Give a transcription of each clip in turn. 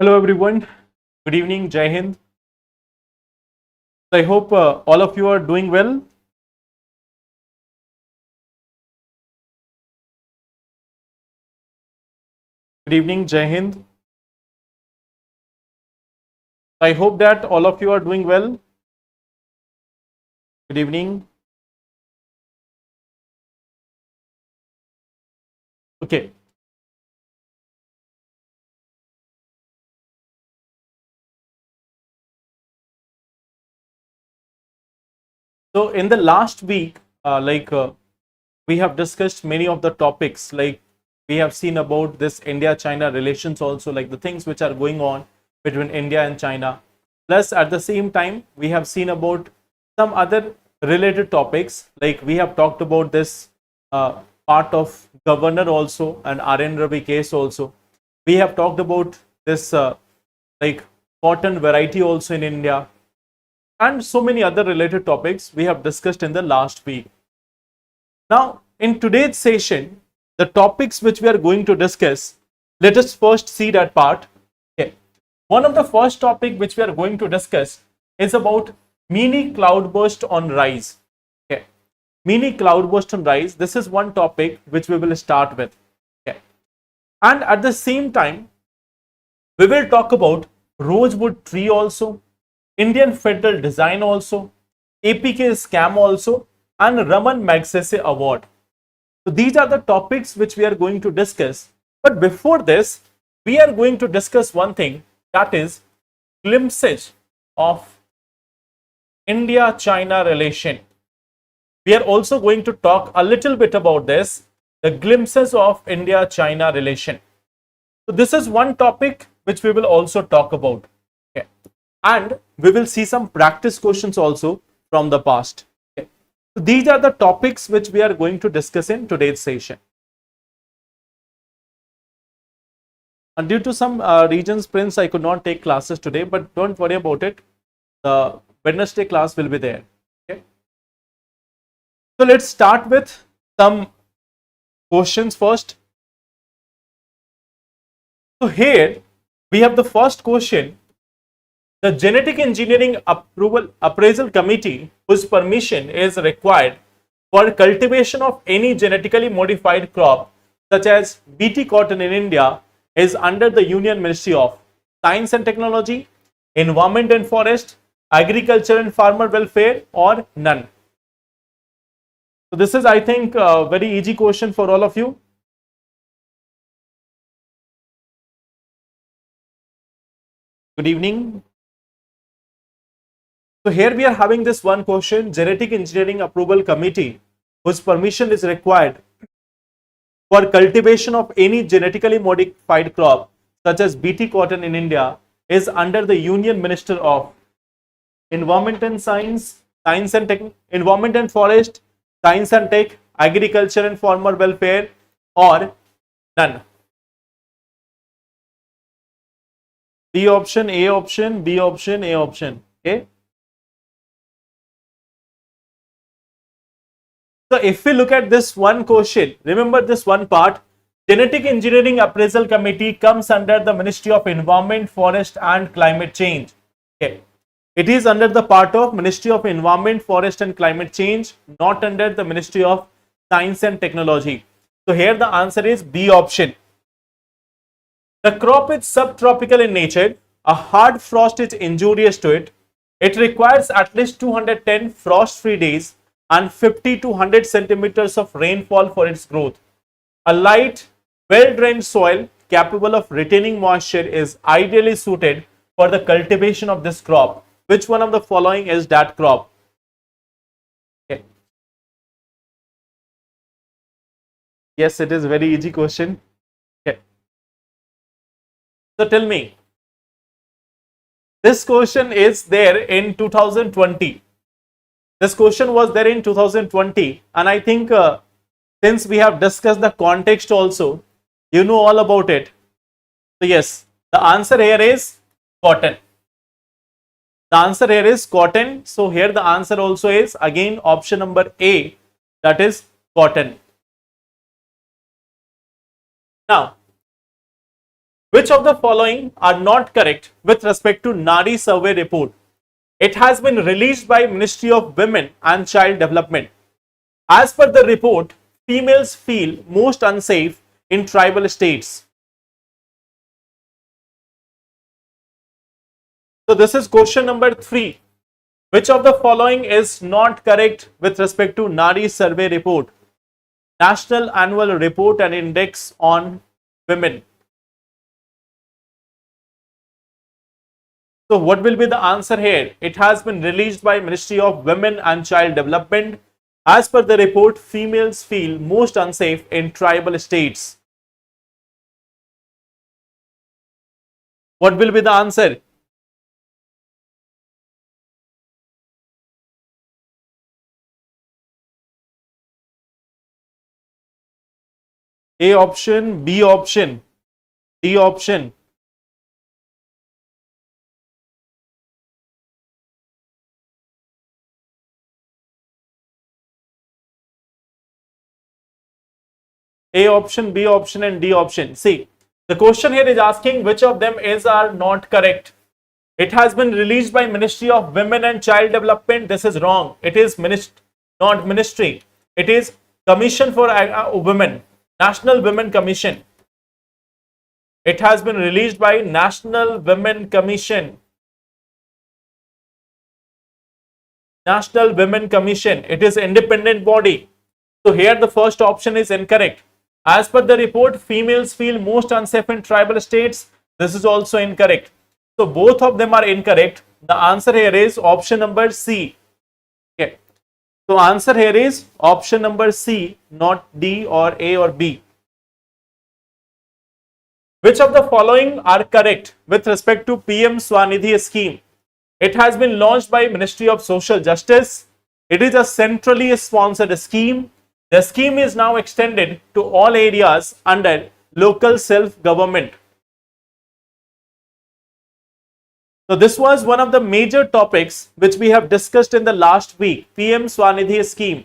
Hello everyone. Good evening. Jai Hind. I hope all of you are doing well. Good evening. Jai Hind. I hope that all of you are doing well. Good evening. Okay. So in the last week, we have discussed many of the topics. Like we have seen about this India-China relations also, like the things which are going on between India and China. Plus, at the same time, we have seen about some other related topics. Like we have talked about this part of governor also and RN Ravi case also. We have talked about this like cotton variety also in India and so many other related topics we have discussed in the last week. Now, in today's session, the topics which we are going to discuss, let us first see that part. Okay. One of the first topic which we are going to discuss is about mini cloudburst on rise. Okay. Mini cloudburst on rise. This is one topic which we will start with. Okay. And at the same time, we will talk about Rosewood tree also, Indian federal design also, APK scam also, and Raman Magsaysay award. So these are the topics which we are going to discuss. But before this, we are going to discuss one thing, that is glimpses of India-China relation. We are also going to talk a little bit about this, the glimpses of India-China relation. So this is one topic which we will also talk about. Okay. And we will see some practice questions also from the past. Okay. So these are the topics which we are going to discuss in today's session. And due to some regions, Prince, I could not take classes today, but don't worry about it. The Wednesday class will be there. Okay. So let's start with some questions first. So here we have the first question. The Genetic Engineering Appraisal Committee, whose permission is required for cultivation of any genetically modified crop, such as BT cotton in India, is under the Union Ministry of Science and Technology, Environment and Forest, Agriculture and Farmer Welfare, or none. So this is, I think, a very easy question for all of you. Good evening. So here we are having this one question, Genetic Engineering Approval Committee, whose permission is required for cultivation of any genetically modified crop, such as BT cotton in India, is under the Union Minister of Environment and Science, Environment and Forest, Science and Tech, Agriculture and Farmer Welfare, or none. B option, A option, B option, A option. Okay. So if we look at this one question, remember this one part, Genetic Engineering Appraisal Committee comes under the Ministry of Environment, Forest and Climate Change. Okay. It is under the part of Ministry of Environment, Forest and Climate Change, not under the Ministry of Science and Technology. So here the answer is B option. The crop is subtropical in nature. A hard frost is injurious to it. It requires at least 210 frost-free days and 50 to 100 centimeters of rainfall for its growth. A light, well-drained soil capable of retaining moisture is ideally suited for the cultivation of this crop. Which one of the following is that crop? Okay. Yes, it is very easy question. Okay. So tell me, this question is there in 2020. This question was there in 2020, and I think since we have discussed the context also, you know all about it. So yes, the answer here is cotton. The answer here is cotton. So here the answer also is again option number A, that is cotton. Now, Which of the following are not correct with respect to Nari survey report? It has been released by Ministry of Women and Child Development. As per the report, females feel most unsafe in tribal states. So this is question number 3. Which of the following is not correct with respect to Nari survey report? National Annual Report and Index on Women. So what will be the answer here? It has been released by Ministry of Women and Child Development. As per the report, females feel most unsafe in tribal states. What will be the answer? A option, B option, D option. A option, B option and D option. See, the question here is asking which of them is are not correct. It has been released by Ministry of Women and Child Development. This is wrong. It is not ministry. It is Commission for Women, National Women Commission. It has been released by National Women Commission. National Women Commission. It is independent body. So here the first option is incorrect. As per the report, females feel most unsafe in tribal states. This is also incorrect. So both of them are incorrect. The answer here is option number C. Okay. So answer here is option number C, not D or A or B. Which of the following are correct with respect to PM Swanidhi scheme? It has been launched by Ministry of Social Justice. It is a centrally sponsored scheme. The scheme is now extended to all areas under local self-government. So this was one of the major topics which we have discussed in the last week, PM Swanidhi scheme.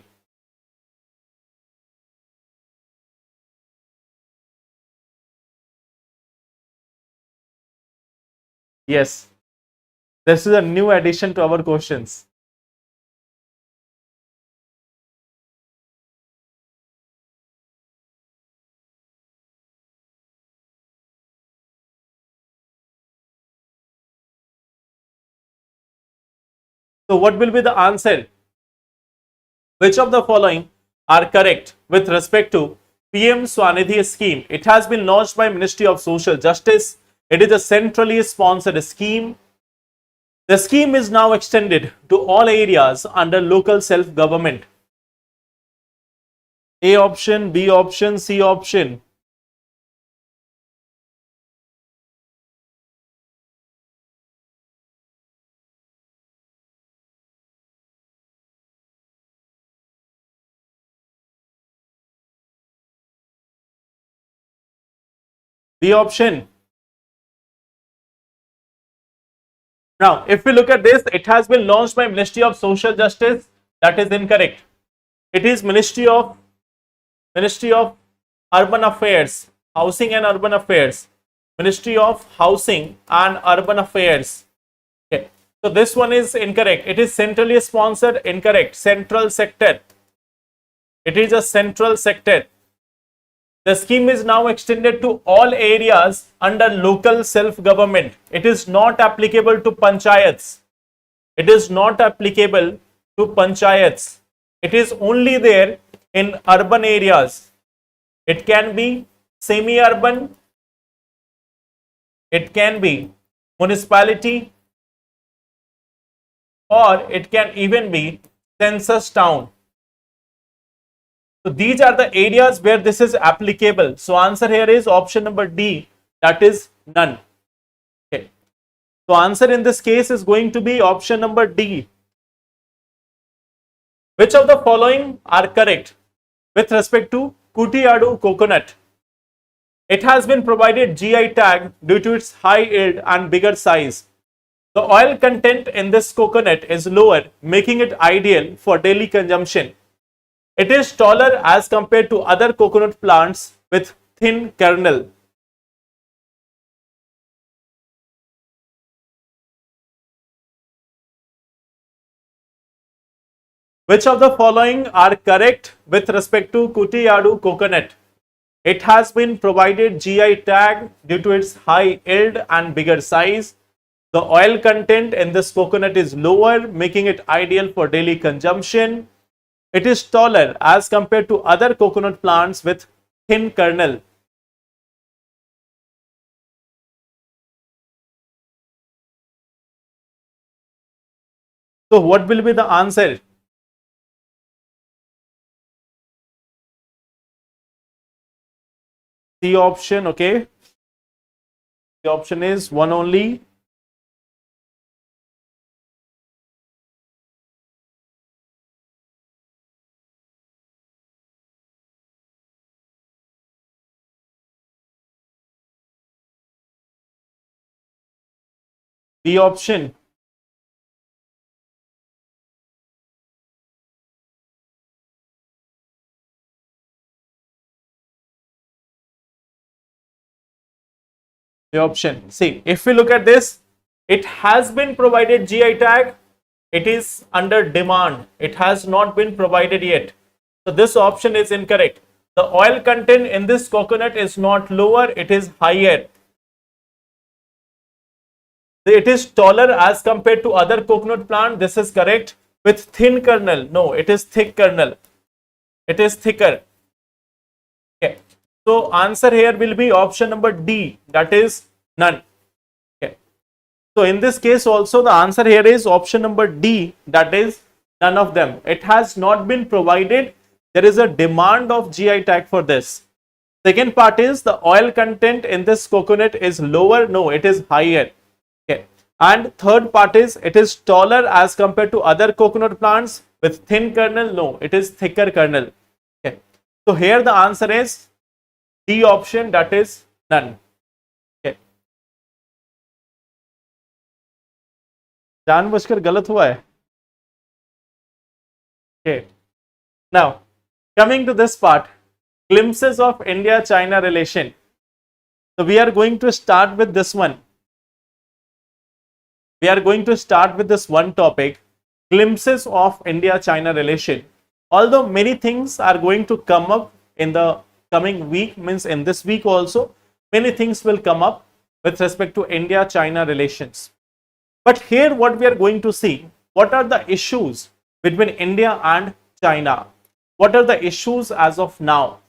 Yes, this is a new addition to our questions. So what will be the answer? Which of the following are correct with respect to PM Swanidhi scheme? It has been launched by Ministry of Social Justice. It is a centrally sponsored scheme. The scheme is now extended to all areas under local self-government. A option, B option, C option. B option. Now, if we look at this, it has been launched by Ministry of Social Justice. That is incorrect. It is Ministry of Urban Affairs, Housing and Urban Affairs. Ministry of Housing and Urban Affairs. Okay. So this one is incorrect. It is centrally sponsored. Incorrect. Central sector. It is a central sector. The scheme is now extended to all areas under local self-government. It is not applicable to panchayats. It is not applicable to panchayats. It is only there in urban areas. It can be semi-urban. It can be municipality. Or it can even be census town. So these are the areas where this is applicable. So answer here is option number D, that is none. Okay. So answer in this case is going to be option number D. Which of the following are correct with respect to Kutiyadu coconut? It has been provided GI tag due to its high yield and bigger size. The oil content in this coconut is lower, making it ideal for daily consumption. It is taller as compared to other coconut plants with thin kernel. Which of the following are correct with respect to Kutiyadu coconut? It has been provided GI tag due to its high yield and bigger size. The oil content in this coconut is lower, making it ideal for daily consumption. It is taller as compared to other coconut plants with thin kernel. So what will be the answer? C option, okay. The option is one only. B option. The option. See, if we look at this, it has been provided GI tag. It is under demand. It has not been provided yet. So this option is incorrect. The oil content in this coconut is not lower, it is higher. It is taller as compared to other coconut plant. This is correct. With thin kernel. No, it is thick kernel. It is thicker. Okay. So answer here will be option number D, that is none. Okay. So in this case also the answer here is option number D, that is none of them. It has not been provided. There is a demand of GI tag for this. Second part is the oil content in this coconut is lower. No, it is higher. Okay. And third part is it is taller as compared to other coconut plants with thin kernel. No, it is thicker kernel. Okay. So here the answer is D option, that is none. Okay. जानबूझकर गलत हुआ है. Okay. Now, coming to this part, glimpses of India-China relation. So we are going to start with this one. We are going to start with this one topic, glimpses of India-China relation. Although many things are going to come up in the coming week, means in this week also, many things will come up with respect to India-China relations. But here what we are going to see, what are the issues between India and China? What are the issues as of now?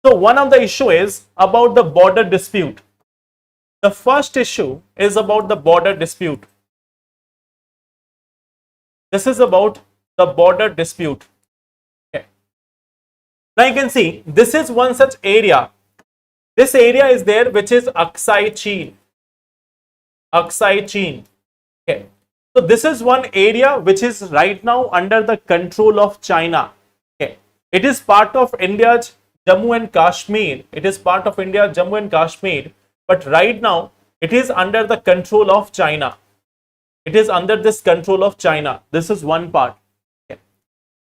So one of the issue is about the border dispute. The first issue is about the border dispute. This is about the border dispute. Okay. Now you can see this is one such area. This area is there which is Aksai Chin. Aksai Chin. Okay. So this is one area which is right now under the control of China. Okay. It is part of India's Jammu and Kashmir. It is part of India's Jammu and Kashmir. But right now it is under the control of China. It is under this control of China. This is one part. Okay.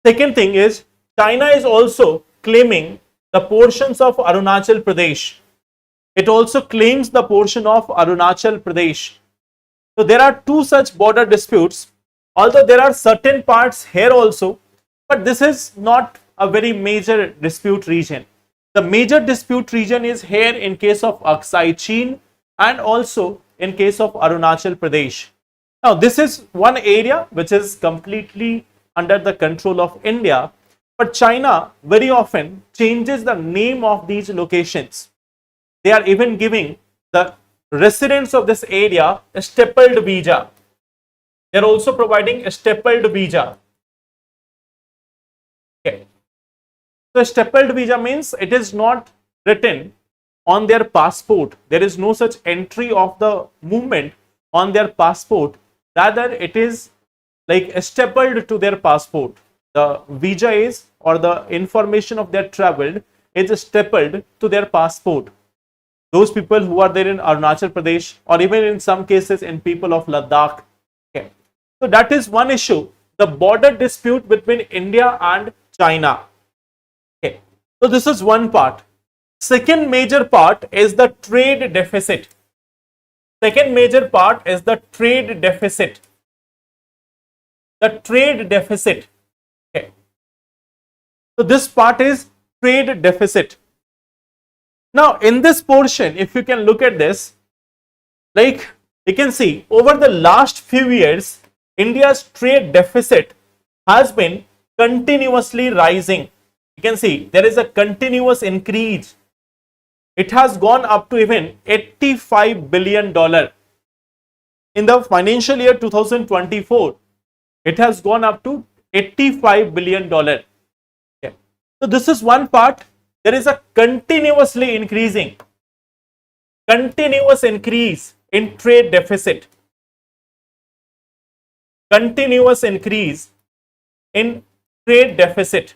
Second thing is China is also claiming the portions of Arunachal Pradesh. It also claims the portion of Arunachal Pradesh. So there are two such border disputes, although there are certain parts here also, but this is not a very major dispute region. The major dispute region is here in case of Aksai Chin and also in case of Arunachal Pradesh. Now this is one area which is completely under the control of India, but China very often changes the name of these locations. They are even giving the residents of this area a stapled visa. They are also providing a stapled visa. Okay. So stapled visa means it is not written on their passport. There is no such entry of the movement on their passport. Rather, it is like stapled to their passport. The visa is, or the information of their travel is stapled to their passport. Those people who are there in Arunachal Pradesh, or even in some cases in people of Ladakh. Okay. So that is one issue, the border dispute between India and China. Okay. So this is one part. Second major part is the trade deficit. Second major part is the trade deficit. The trade deficit. So this part is trade deficit. Now in this portion, if you can look at this, like you can see over the last few years, India's trade deficit has been continuously rising. You can see there is a continuous increase. It has gone up to even $85 billion. In the financial year 2024, it has gone up to $85 billion. Okay. So this is one part. There is a continuous increase in trade deficit. Continuous increase in trade deficit.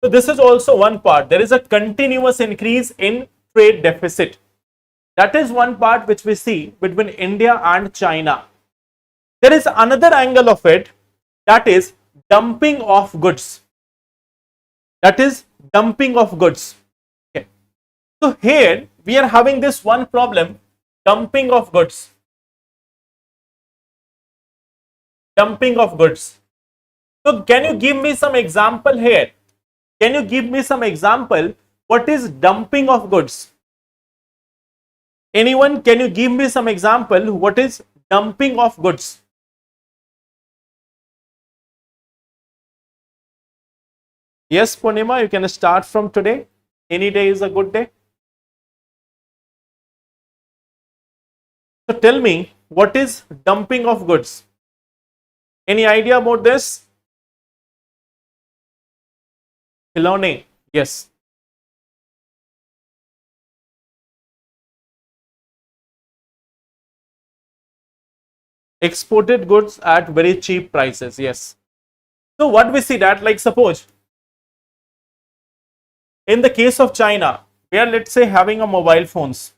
So this is also one part. There is a continuous increase in trade deficit. That is one part which we see between India and China. There is another angle of it, that is dumping of goods. That is dumping of goods. Okay. So here we are having this one problem, dumping of goods. Dumping of goods. So can you give me some example here? Can you give me some example? What is dumping of goods? Anyone, can you give me some example? What is dumping of goods? Yes, Purnima, you can start from today. Any day is a good day. So tell me, what is dumping of goods? Any idea about this? Hilone, yes. Exported goods at very cheap prices, yes. So what we see that, like suppose in the case of China, we are, let's say, having a mobile phones.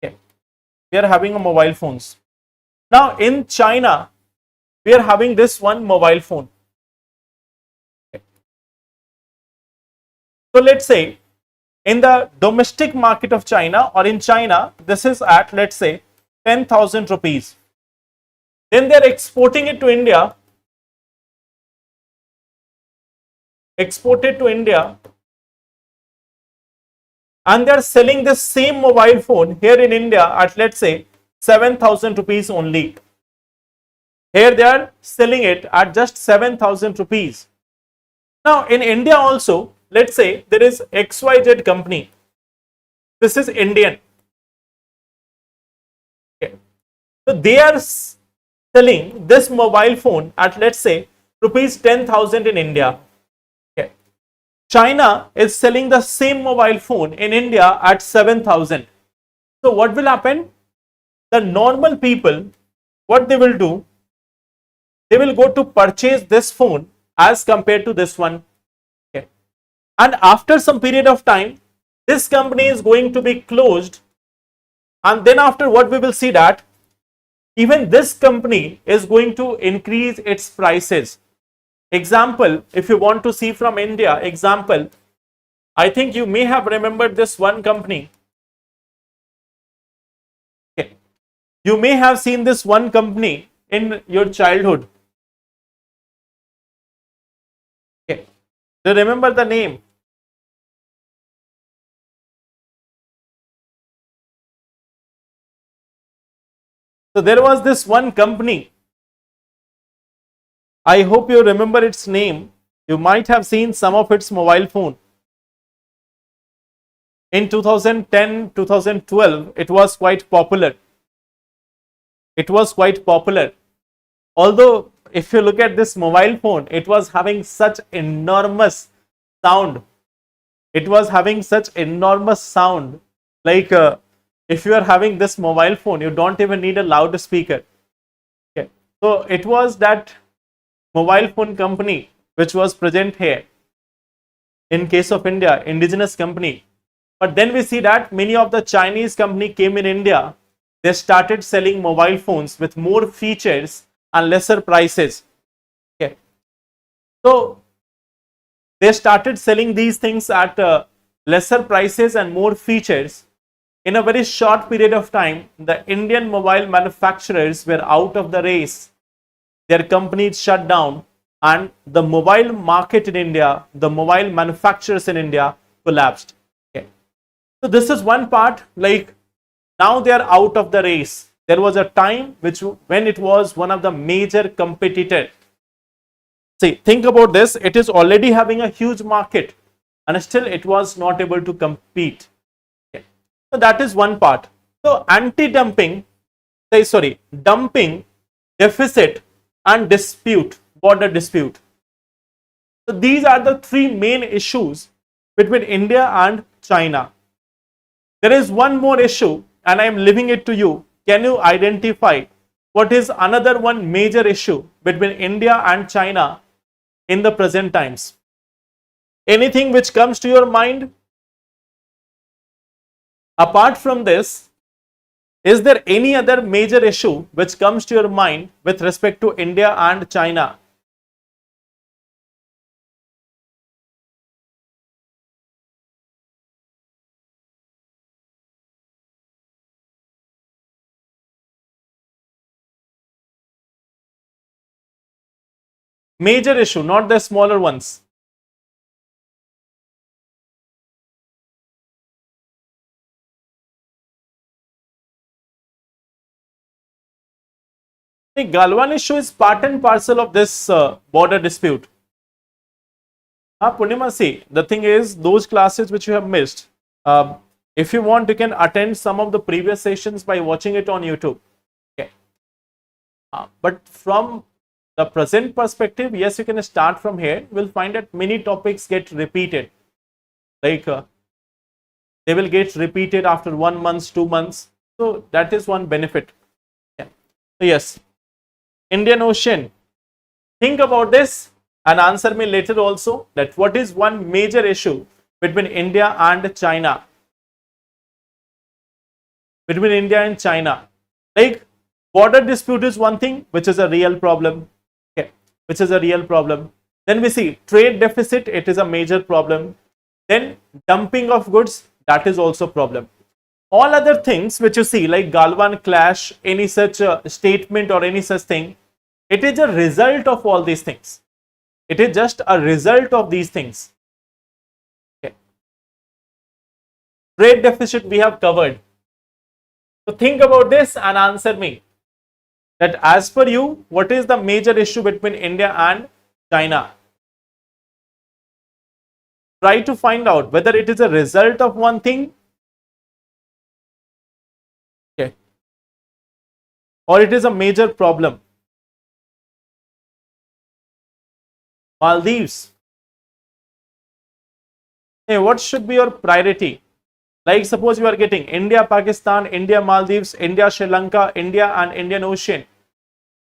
Okay. We are having a mobile phones. Now in China, we are having this one mobile phone. Okay. So let's say in the domestic market of China, or in China, this is at, let's say, 10,000 rupees. Then they are exporting it to India. Exported to India. And they are selling the same mobile phone here in India at, let's say, 7,000 rupees only. Here they are selling it at just 7,000 rupees. Now in India also, let's say there is XYZ company. This is Indian. Okay. So they are selling this mobile phone at, let's say, rupees 10,000 in India. Okay. China is selling the same mobile phone in India at 7,000. So what will happen? The normal people, what they will do, they will go to purchase this phone as compared to this one. Okay. And after some period of time, this company is going to be closed. And then after, what we will see that even this company is going to increase its prices. Example, if you want to see from India, example, I think you may have remembered this one company. Okay. You may have seen this one company in your childhood. Okay. Do you remember the name? So there was this one company. I hope you remember its name. You might have seen some of its mobile phone. In 2010, 2012, it was quite popular. It was quite popular. Although, if you look at this mobile phone, it was having such enormous sound. It was having such enormous sound. Like if you are having this mobile phone, you don't even need a loudspeaker. Okay. So it was that mobile phone company which was present here. In case of India, indigenous company. But then we see that many of the Chinese company came in India. They started selling mobile phones with more features and lesser prices. Okay. So they started selling these things at lesser prices and more features. In a very short period of time, the Indian mobile manufacturers were out of the race. their companies shut down, and the mobile market in India, the mobile manufacturers in India collapsed. Okay. So this is one part, like now they are out of the race. There was a time when it was one of the major competitor. See, think about this. It is already having a huge market and still it was not able to compete. Okay. So that is one part. So anti-dumping, dumping, deficit and border dispute. So these are the three main issues between India and China. There is one more issue and I am leaving it to you. Can you identify what is another one major issue between India and China in the present times? Anything which comes to your mind? Apart from this, is there any other major issue which comes to your mind with respect to India and China? Major issue, not the smaller ones. The Galwan issue is part and parcel of this border dispute. Purnima, see, the thing is, those classes which you have missed, if you want, you can attend some of the previous sessions by watching it on YouTube. Okay. But from the present perspective, yes, you can start from here. We'll find that many topics get repeated. Like they will get repeated after 1 month, 2 months. So that is one benefit. Yeah. So yes, Indian Ocean. Think about this and answer me later also that what is one major issue between India and China? Between India and China. Like border dispute is one thing which is a real problem. Okay, which is a real problem. Then we see trade deficit, it is a major problem. Then dumping of goods, that is also a problem. All other things which you see like Galwan clash, any such statement or any such thing, it is a result of all these things. It is just a result of these things. Okay. Trade deficit we have covered. So think about this and answer me that as per you, what is the major issue between India and China? Try to find out whether it is a result of one thing, okay, or it is a major problem. Maldives. Hey, what should be your priority? Like suppose you are getting India, Pakistan, India, Maldives, India, Sri Lanka, India and Indian Ocean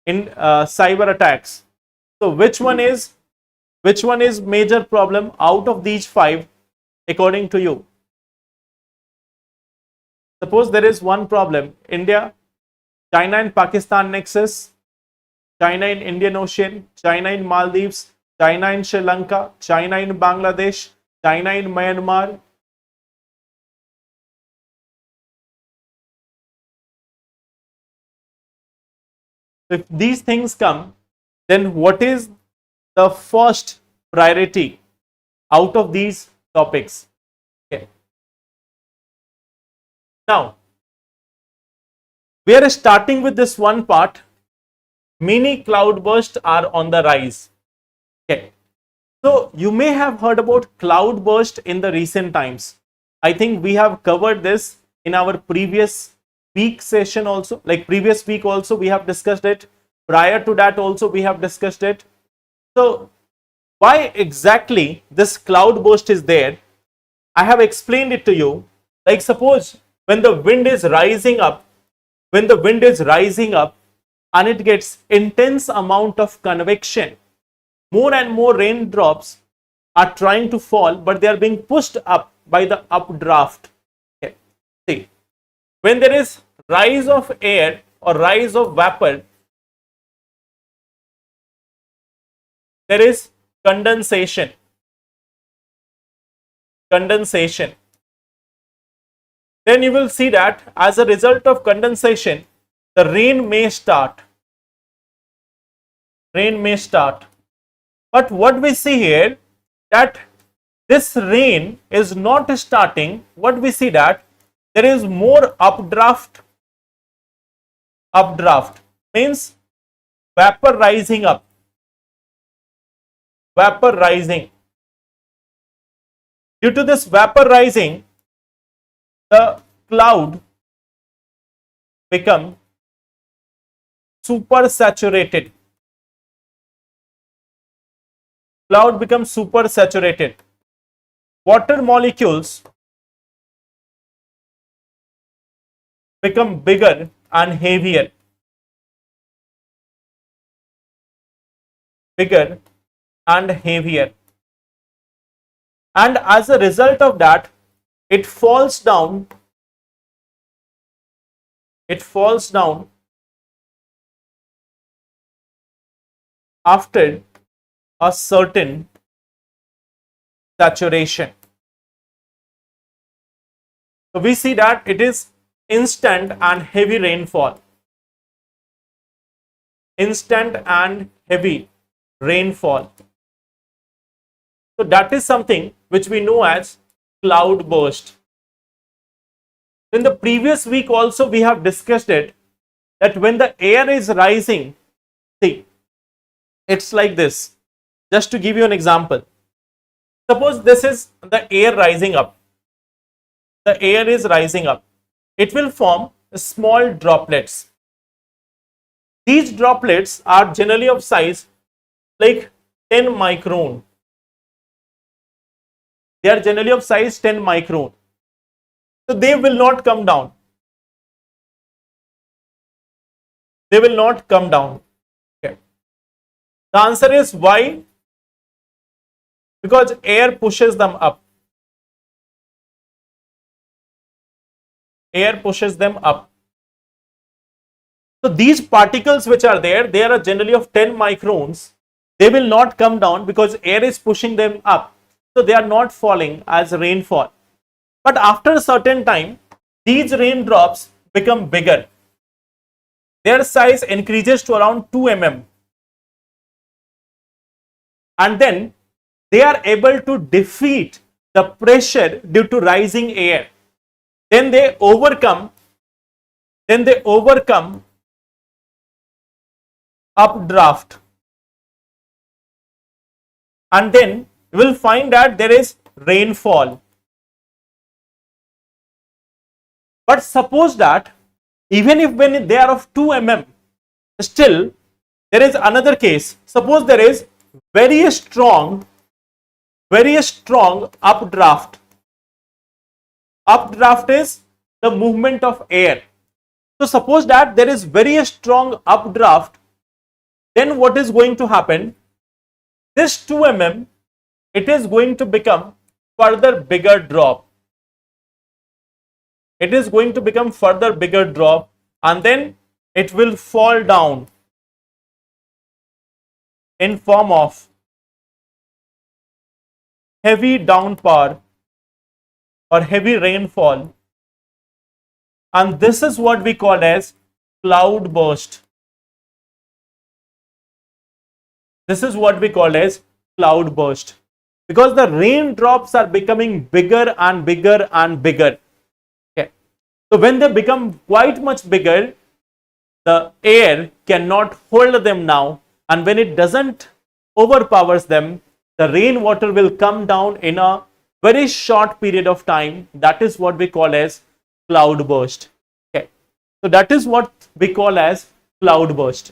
in cyber attacks. So which one is major problem out of these 5 according to you? Suppose there is one problem, India, China and Pakistan nexus, China in Indian Ocean, China in Maldives, China in Sri Lanka, China in Bangladesh, China in Myanmar. If these things come, then what is the first priority out of these topics? Okay. Now, we are starting with this one part. Mini cloudbursts are on the rise. Okay. So you may have heard about cloudburst in the recent times. I think we have covered this in our previous week session also. Like previous week also we have discussed it. Prior to that also we have discussed it. So why exactly this cloudburst is there? I have explained it to you. Like suppose when the wind is rising up, and it gets intense amount of convection, more and more raindrops are trying to fall, but they are being pushed up by the updraft. Okay. See, when there is rise of air or rise of vapor, there is condensation. Then you will see that as a result of condensation, the rain may start. Rain may start. But what we see here, that this rain is not starting. What we see, that there is more updraft. Updraft means vapor rising up. Vapor rising. Due to this vapor rising, the cloud become super saturated. Cloud becomes super saturated. Water molecules become bigger and heavier. Bigger and heavier. And as a result of that, it falls down. It falls down after a certain saturation. So we see that it is instant and heavy rainfall. Instant and heavy rainfall. So that is something which we know as cloud burst. In the previous week also we have discussed it, that when the air is rising, see, it's like this. Just to give you an example, suppose this is the air rising up. The air is rising up. It will form small droplets. These droplets are generally of size like 10 micron. They are generally of size 10 micron. So they will not come down. They will not come down. Okay. The answer is why? Because air pushes them up. Air pushes them up. So these particles which are there, they are generally of 10 microns. They will not come down because air is pushing them up. So they are not falling as rainfall. But after a certain time, these raindrops become bigger. Their size increases to around 2 mm. And then they are able to defeat the pressure due to rising air. Then they overcome updraft. And then you will find that there is rainfall. But suppose that even if when they are of 2 mm, still there is another case. Suppose there is very strong updraft. Updraft is the movement of air. So suppose that there is very strong updraft, then what is going to happen? This 2 mm, it is going to become further bigger drop. It is going to become further bigger drop, and then it will fall down in form of heavy downpour or heavy rainfall, and this is what we call as cloud burst. This is what we call as cloud burst, because the raindrops are becoming bigger and bigger and bigger. Okay. So when they become quite much bigger, the air cannot hold them now, and when it doesn't overpowers them, the rainwater will come down in a very short period of time. That is what we call as cloud burst. Okay. So that is what we call as cloud burst.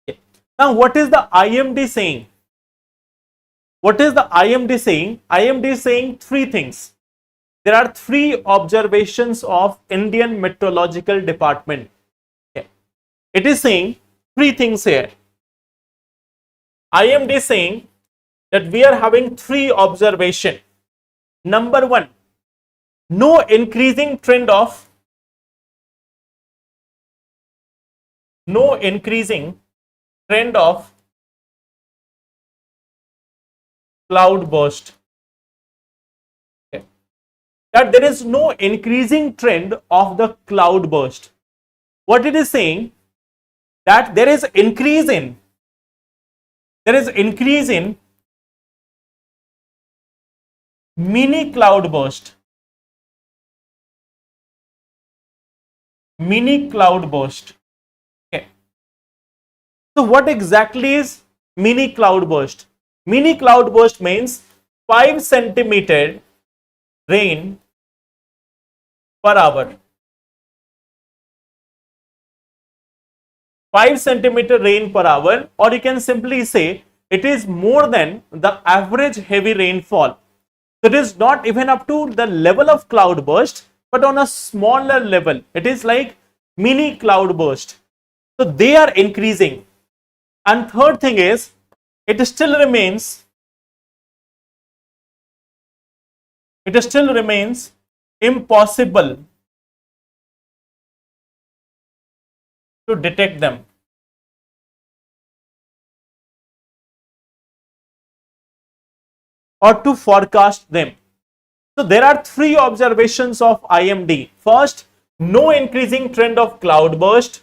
Okay. Now what is the IMD saying? What is the IMD saying? IMD is saying three things. There are three observations of Indian Meteorological Department. Okay. It is saying three things here. IMD is saying that we are having three observations. Number one, no increasing trend of cloud burst. Okay. That there is no increasing trend of the cloud burst. What it is saying, that there is increase in there is increase in mini cloudburst. Mini cloudburst. Okay. So what exactly is mini cloudburst? Mini cloudburst means 5 centimeter rain per hour. 5 centimeter rain per hour, or you can simply say it is more than the average heavy rainfall. So it is not even up to the level of cloudburst, but on a smaller level. It is like mini cloudburst. So they are increasing. And third thing is, it still remains impossible to detect them. Or to forecast them. So there are 3 observations of IMD. First, no increasing trend of cloudburst.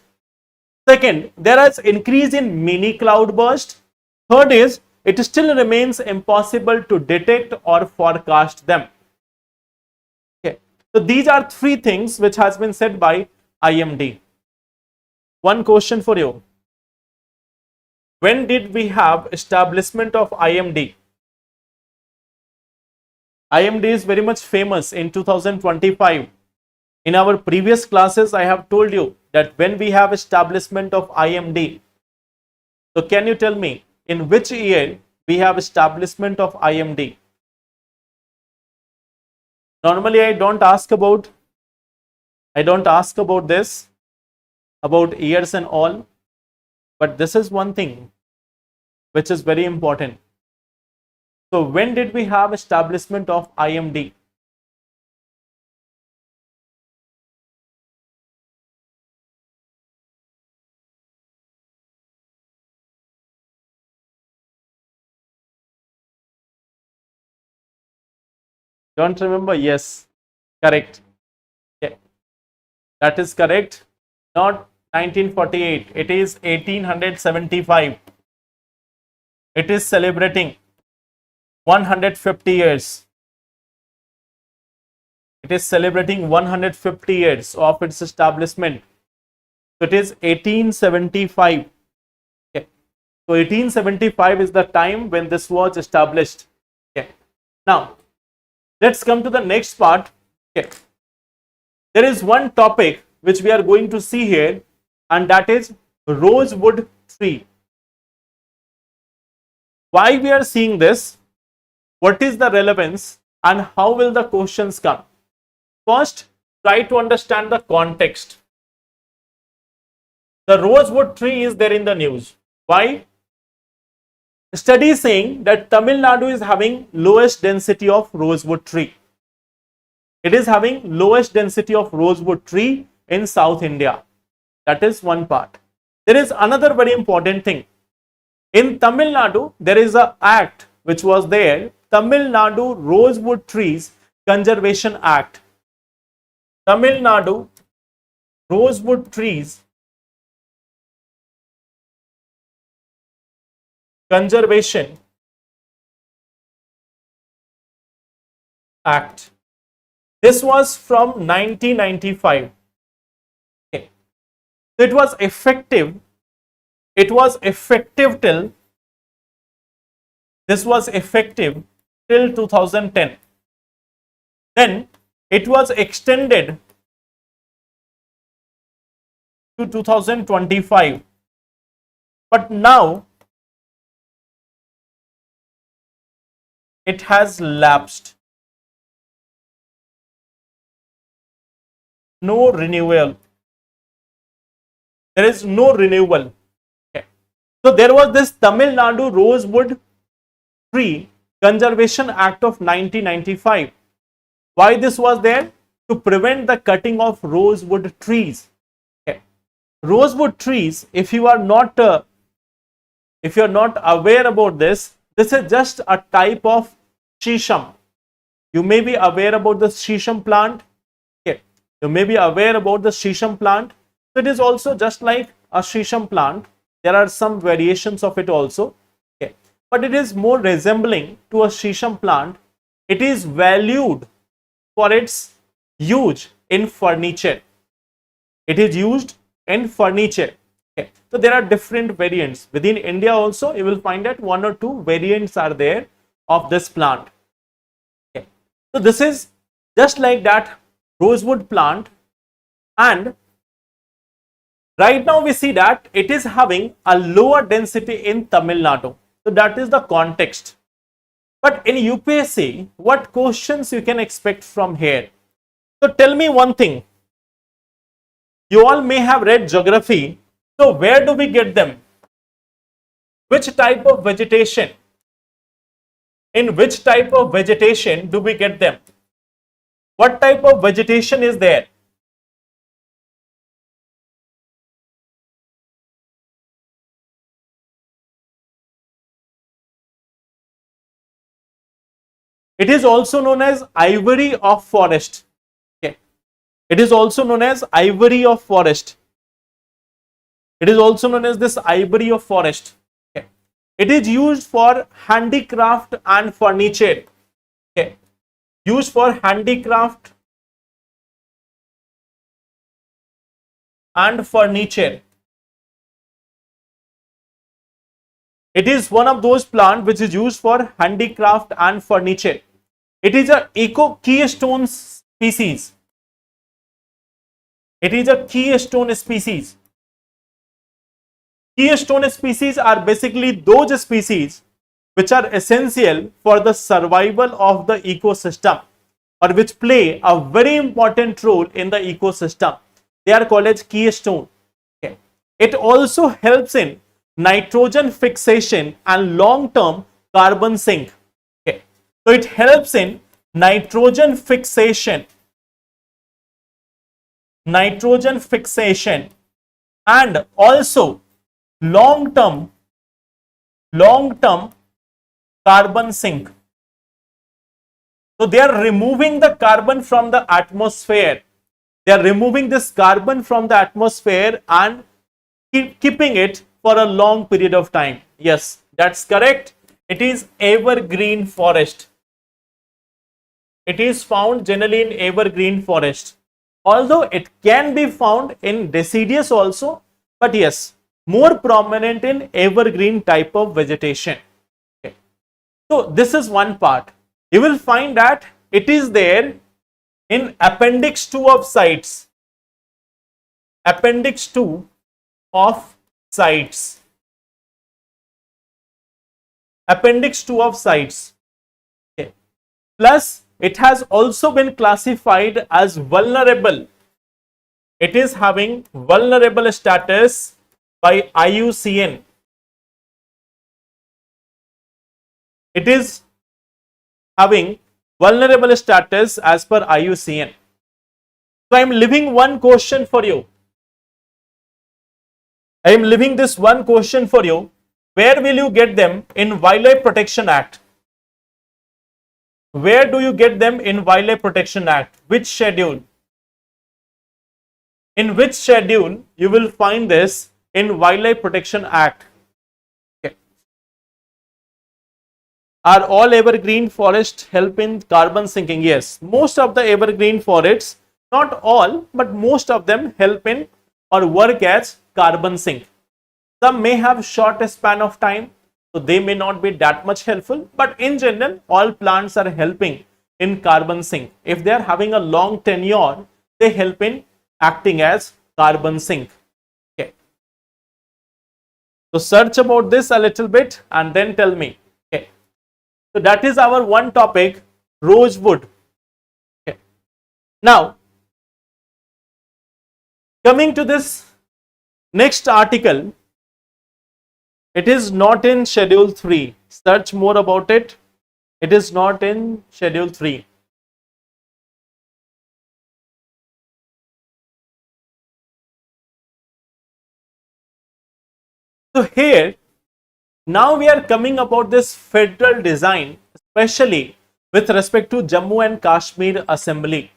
Second, there is increase in mini cloudburst. Third is, it still remains impossible to detect or forecast them. Okay. So these are 3 things which has been said by IMD. One question for you. When did we have establishment of IMD? IMD is very much famous in 2025. In our previous classes, I have told you that when we have establishment of IMD, so can you tell me in which year we have establishment of IMD? Normally, I don't ask about this, about years and all, but this is one thing which is very important. So when did we have establishment of IMD? Don't remember? Yes, correct. Yeah, that is correct. Not 1948. It is 1875. It is celebrating 150 years. It is celebrating 150 years of its establishment. So it is 1875. Okay. So 1875 is the time when this was established. Okay. Now, let's come to the next part. Okay. There is one topic which we are going to see here, and that is rosewood tree. Why we are seeing this? What is the relevance and how will the questions come? First, try to understand the context. The rosewood tree is there in the news. Why? Study saying that Tamil Nadu is having lowest density of rosewood tree. It is having lowest density of rosewood tree in South India. That is one part. There is another very important thing. In Tamil Nadu, there is an act which was there, Tamil Nadu Rosewood Trees Conservation Act. Tamil Nadu Rosewood Trees Conservation Act. This was from 1995. Okay. It was effective. It was effective till 2010. Then it was extended to 2025. But now it has lapsed. No renewal. There is no renewal. Okay. So there was this Tamil Nadu Rosewood Tree Conservation Act of 1995. Why this was there? To prevent the cutting of rosewood trees. Okay. Rosewood trees, if you are not aware about this, this is just a type of shisham. You may be aware about the shisham plant. Okay. You may be aware about the shisham plant. So it is also just like a shisham plant. There are some variations of it also. Okay. but it is more resembling to a shisham plant. It is valued for its use in furniture. It is used in furniture. Okay. So there are different variants. Within India also, you will find that one or two variants are there of this plant. Okay. So this is just like that rosewood plant, and right now we see that it is having a lower density in Tamil Nadu. So that is the context. But in UPSC, what questions you can expect from here? So tell me one thing. You all may have read geography. So where do we get them? Which type of vegetation? In which type of vegetation do we get them? What type of vegetation is there? It is also known as ivory of forest. Okay. It is also known as ivory of forest. It is also known as this ivory of forest. Okay. It is used for handicraft and furniture. Okay. Used for handicraft and furniture. It is one of those plants which is used for handicraft and furniture. It is a eco keystone species. It is a keystone species. Keystone species are basically those species which are essential for the survival of the ecosystem, or which play a very important role in the ecosystem. They are called as keystone. Okay. It also helps in nitrogen fixation and long-term carbon sink. Okay. So it helps in nitrogen fixation, and also long-term carbon sink. So they are removing the carbon from the atmosphere. They are removing this carbon from the atmosphere and keeping it for a long period of time. Yes, that's correct. It is evergreen forest. It is found generally in evergreen forest. Although it can be found in deciduous also, but yes, more prominent in evergreen type of vegetation. Okay. So this is one part. You will find that it is there in appendix 2 of sites. Appendix 2 of sites. Appendix 2 of sites. Okay. Plus, it has also been classified as vulnerable. It is having vulnerable status by IUCN. It is having vulnerable status as per IUCN. So I am leaving one question for you. I am leaving this one question for you. Where will you get them in Wildlife Protection Act? Where do you get them in Wildlife Protection Act? Which schedule? In which schedule you will find this in Wildlife Protection Act? Okay. Are all evergreen forests help in carbon sinking? Yes, most of the evergreen forests, not all, but most of them help in or work as carbon sink. Some may have short span of time, so they may not be that much helpful, but in general, all plants are helping in carbon sink. If they are having a long tenure, they help in acting as carbon sink. Okay. So search about this a little bit and then tell me. Okay. So that is our one topic, rosewood. Okay. Now, coming to this next article, it is not in schedule 3. Search more about it. It is not in schedule 3. So here, now we are coming about this federal design, especially with respect to Jammu and Kashmir Assembly.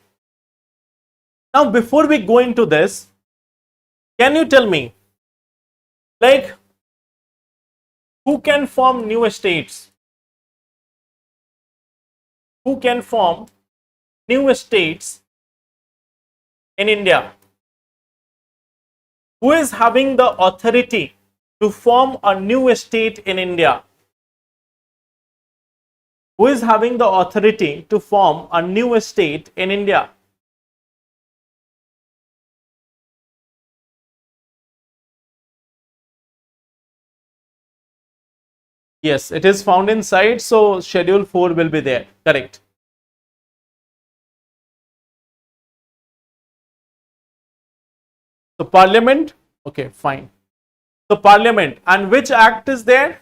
Now, before we go into this, can you tell me, like, Who can form new states? Who can form new states in India? Who is having the authority to form a new state in India? Who is having the authority to form a new state in India? Yes, it is found inside, so schedule 4 will be there. Correct. So parliament, okay, fine. So parliament, and which act is there?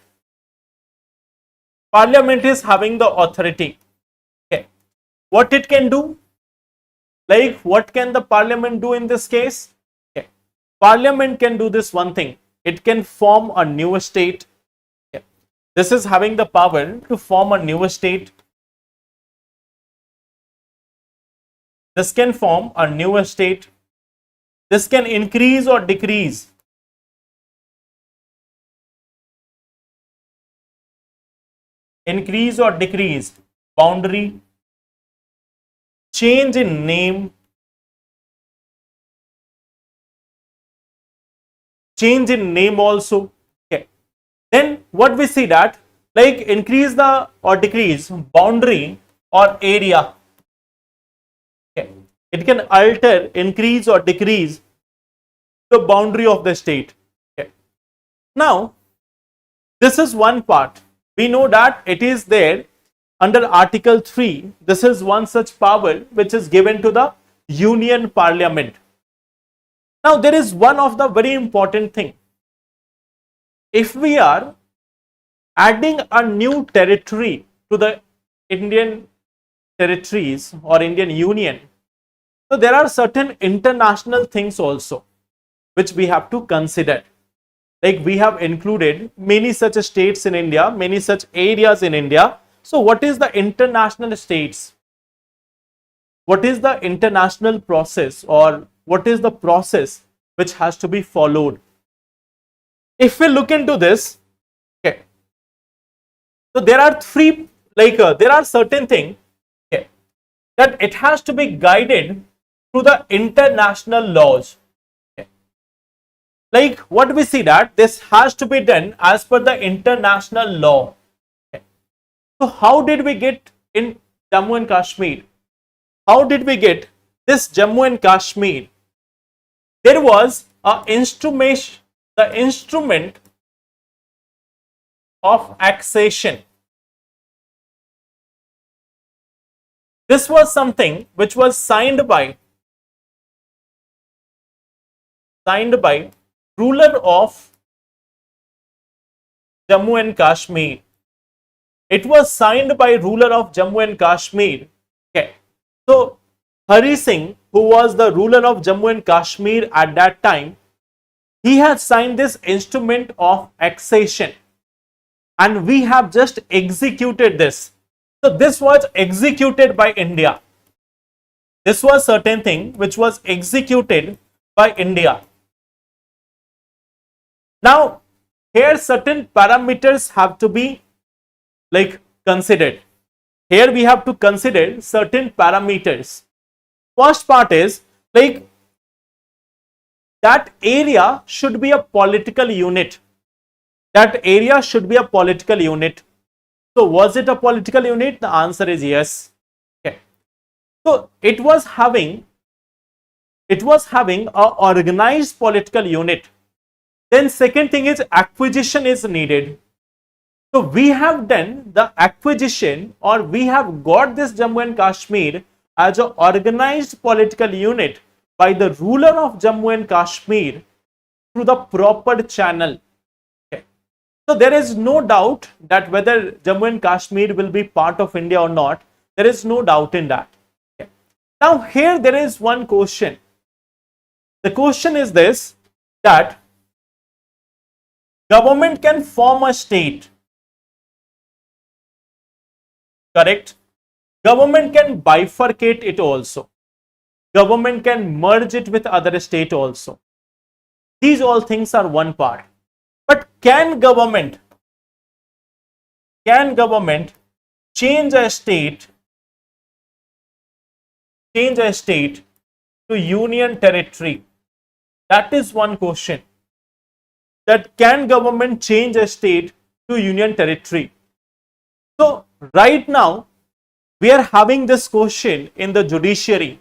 Parliament is having the authority. Okay. What it can do? Like, what can the parliament do in this case? Okay. Parliament can do this one thing. It can form a new state. Okay. This is having the power to form a new state. This can form a new state. This can increase or decrease. Increase or decrease boundary, change in name, change in name also. Okay. Then what we see that, like, increase the or decrease boundary or area. Okay. It can alter, increase or decrease the boundary of the state. Okay. Now, this is one part. We know that it is there under Article 3. This is one such power which is given to the Union Parliament. Now, there is one of the very important thing. If we are adding a new territory to the Indian territories or Indian Union, so there are certain international things also which we have to consider. Like, we have included many such states in India, many such areas in India. So what is the international states? What is the international process, or what is the process which has to be followed? If we look into this, okay, so there are three, like there are certain things, okay, that it has to be guided through the international laws. Okay. Like, what we see that this has to be done as per the international law. Okay. So how did we get in Jammu and Kashmir? How did we get this Jammu and Kashmir? There was a instrument, the instrument of accession. This was something which was signed by ruler of Jammu and Kashmir. It was signed by ruler of Jammu and Kashmir. Okay. So Hari Singh, who was the ruler of Jammu and Kashmir at that time, he had signed this instrument of accession, and we have just executed this. So this was executed by India. This was certain thing which was executed by India. Now, here certain parameters have to be like considered. Here we have to consider certain parameters. First part is, like, that area should be a political unit. That area should be a political unit. So was it a political unit? The answer is yes. Okay. So it was having a organized political unit. Then second thing is acquisition is needed. So we have done the acquisition, or we have got this Jammu and Kashmir as an organized political unit by the ruler of Jammu and Kashmir through the proper channel. Okay. So there is no doubt that whether Jammu and Kashmir will be part of India or not, there is no doubt in that. Okay. Now here there is one question. The question is this, that government can form a state. Correct? Government can bifurcate it also. Government can merge it with other state also. These all things are one part. But can government can government change a state to union territory? That is one question. That can government change a state to union territory? So right now we are having this question in the judiciary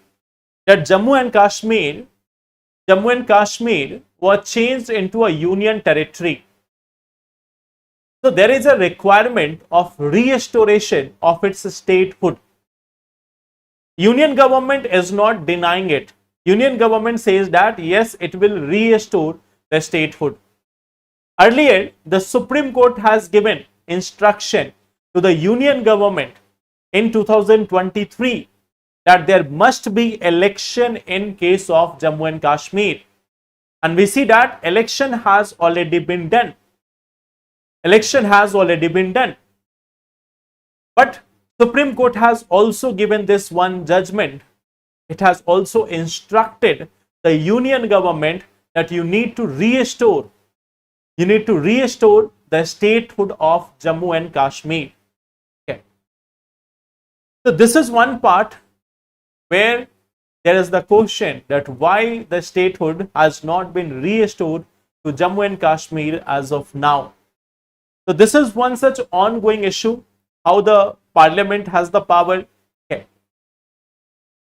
that Jammu and Kashmir was changed into a union territory. So there is a requirement of restoration of its statehood. Union government is not denying it. Union government says that yes, it will restore the statehood. Earlier, the Supreme Court has given instruction to the Union government in 2023 that there must be election in case of Jammu and Kashmir. And we see that election has already been done. But Supreme Court has also given this one judgment. It has also instructed the Union government that you need to restore the statehood of Jammu and Kashmir. Okay. So this is one part where there is the question that why the statehood has not been restored to Jammu and Kashmir as of now. So this is one such ongoing issue, how the parliament has the power. Okay.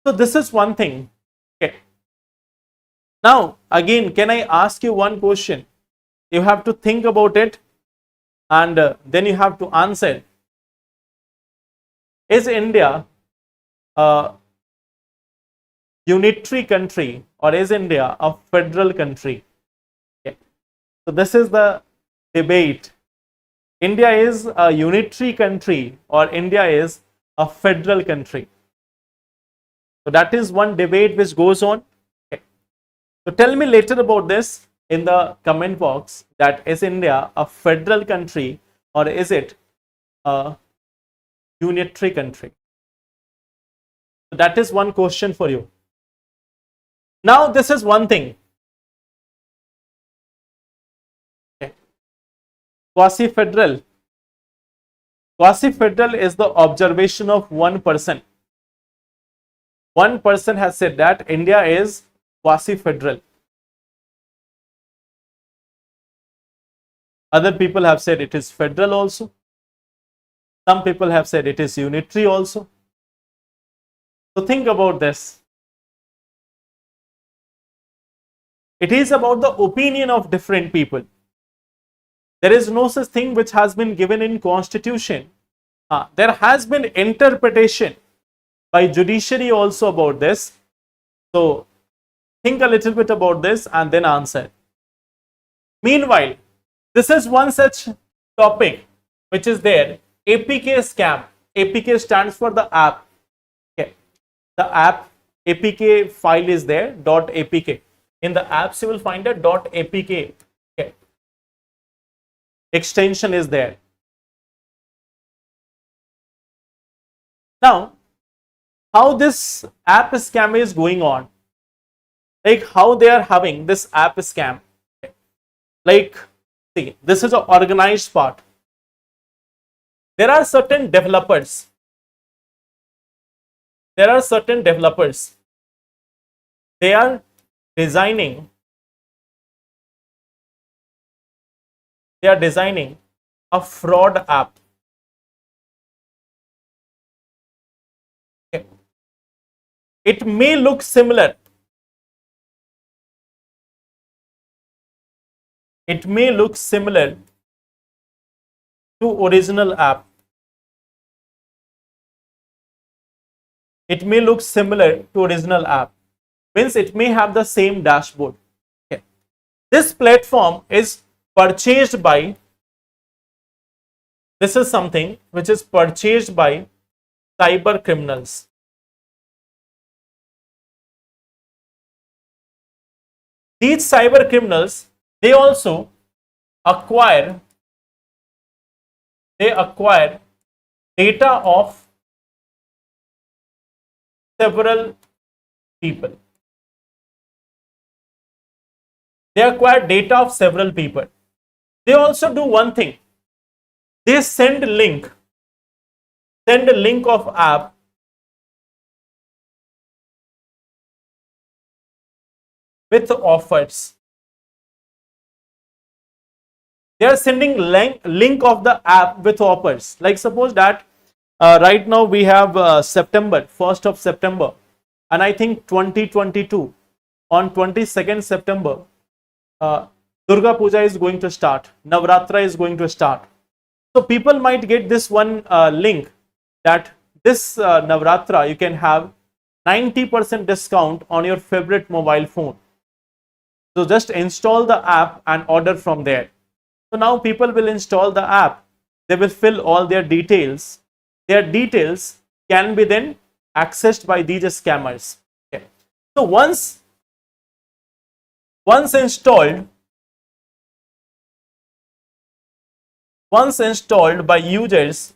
So this is one thing. Okay. Now again, can I ask you one question? You have to think about it and then you have to answer. Is India a unitary country or is India a federal country? Okay. So this is the debate. India is a unitary country or India is a federal country. So that is one debate which goes on. Okay. So tell me later about this in the comment box, that is India a federal country or is it a unitary country? So that is one question for you. Now this is one thing. Okay. Quasi-federal is the observation of one person. One person has said that India is quasi-federal. Other people have said it is federal also. Some people have said it is unitary also. So think about this. It is about the opinion of different people. There is no such thing which has been given in constitution. There has been interpretation by judiciary also about this. So think a little bit about this and then answer. Meanwhile, this is one such topic which is there, APK scam. APK stands for the app. Okay. The app APK file is there, .apk. In the apps you will find a .apk. Okay. Extension is there. Now, how this app scam is going on, like how they are having this app scam. Okay. Like, see, this is an organized part. There are certain developers. They are designing a fraud app. Okay. It may look similar. To original app. Means it may have the same dashboard. Okay. This platform is purchased by, this is something which is purchased by cyber criminals. These cyber criminals, they also acquire data of several people. They also do one thing. They acquire data of several people. They also do one thing. They acquire data of several people. They also do one thing. They send a link of app with offers. They are sending link of the app with offers. Like suppose that right now we have September, 1st of September, and I think 2022 on 22nd September, Durga Puja is going to start, Navratra is going to start. So people might get this one link that this Navratra you can have 90% discount on your favorite mobile phone. So just install the app and order from there. So now people will install the app. They will fill all their details. Their details can be then accessed by these scammers. Okay. So once installed by users,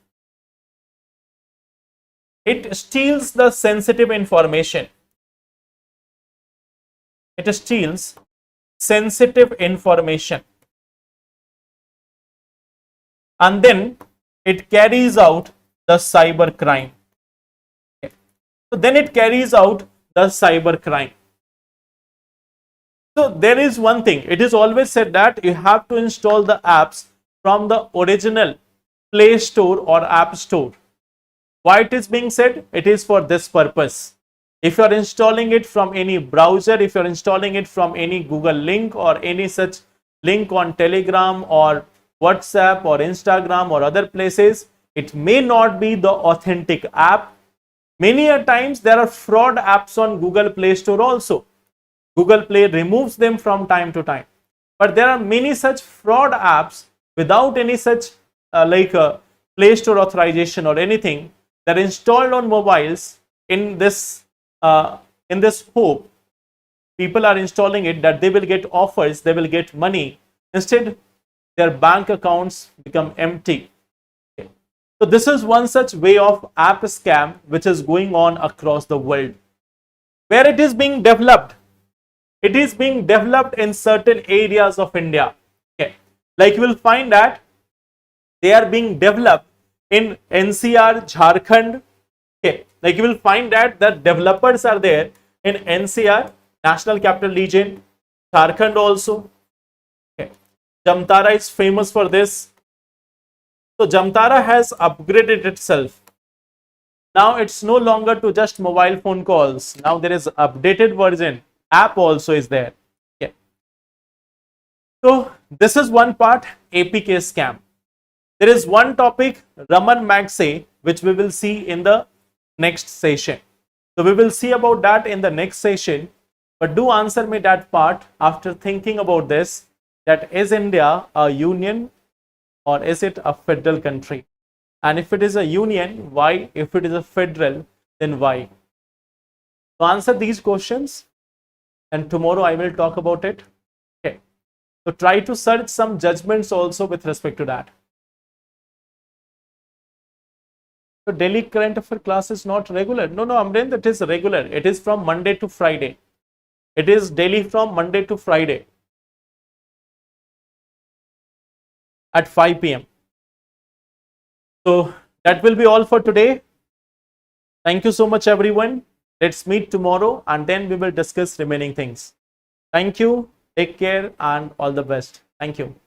it steals the sensitive information. It steals sensitive information, and then it carries out the cyber crime. Okay. So then it carries out the cyber crime. So there is one thing, it is always said that you have to install the apps from the original Play Store or App Store. Why it is being said? It is for this purpose. If you are installing it from any browser, if you are installing it from any Google link or any such link on Telegram or WhatsApp or Instagram or other places, it may not be the authentic app. Many a times there are fraud apps on Google Play Store also. Google Play removes them from time to time. But there are many such fraud apps without any such Play Store authorization or anything that are installed on mobiles in this hope. People are installing it that they will get offers, they will get money. Instead, their bank accounts become empty. Okay. So this is one such way of app scam which is going on across the world. Where it is being developed? It is being developed in certain areas of India. Okay. Like you will find that they are being developed in NCR, Jharkhand. Okay. Like you will find that the developers are there in NCR, National Capital Region, Jharkhand also. Okay. Jamtara is famous for this. So Jamtara has upgraded itself. Now it's no longer to just mobile phone calls. Now there is updated version. App also is there. Okay. So this is one part, APK scam. There is one topic, Raman Magsaye, which we will see in the next session. So we will see about that in the next session. But do answer me that part after thinking about this, that is India a union or is it a federal country? And if it is a union, why? If it is a federal, then why? So answer these questions and tomorrow I will talk about it. Okay. So try to search some judgments also with respect to that. So daily current affair class is not regular. No, Amren, it is regular. It is from Monday to Friday. It is daily from Monday to Friday at 5 p.m. So that will be all for today. Thank you so much, everyone. Let's meet tomorrow and then we will discuss remaining things. Thank you. Take care and all the best. Thank you.